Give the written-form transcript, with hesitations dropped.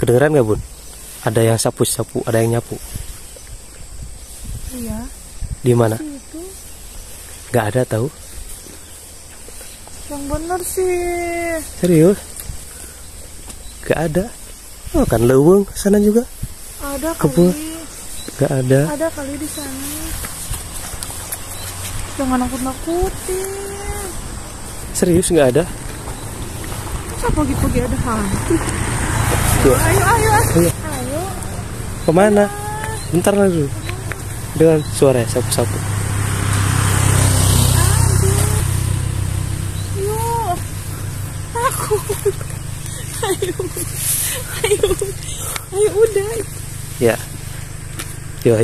Kedengeran nggak Bun? Ada yang sapu-sapu, ada yang nyapu. Iya. Di mana? Itu. Nggak ada tahu. Yang bener sih. Serius? Nggak ada. Oh kan leweng sana juga. Ada Kebun. kali. Nggak ada. Ada kali di sana. Jangan nakut-nakutin. Serius nggak ada? Masa pagi-pagi ada hantu? Tuh. Ayo, ayo, Ayo. ayo. Kemana? Bentar lagi. Dengan suara sapu-sapu. Ayo. Takut. Ayo. Ayo. Ayo udah. Ya. Yo.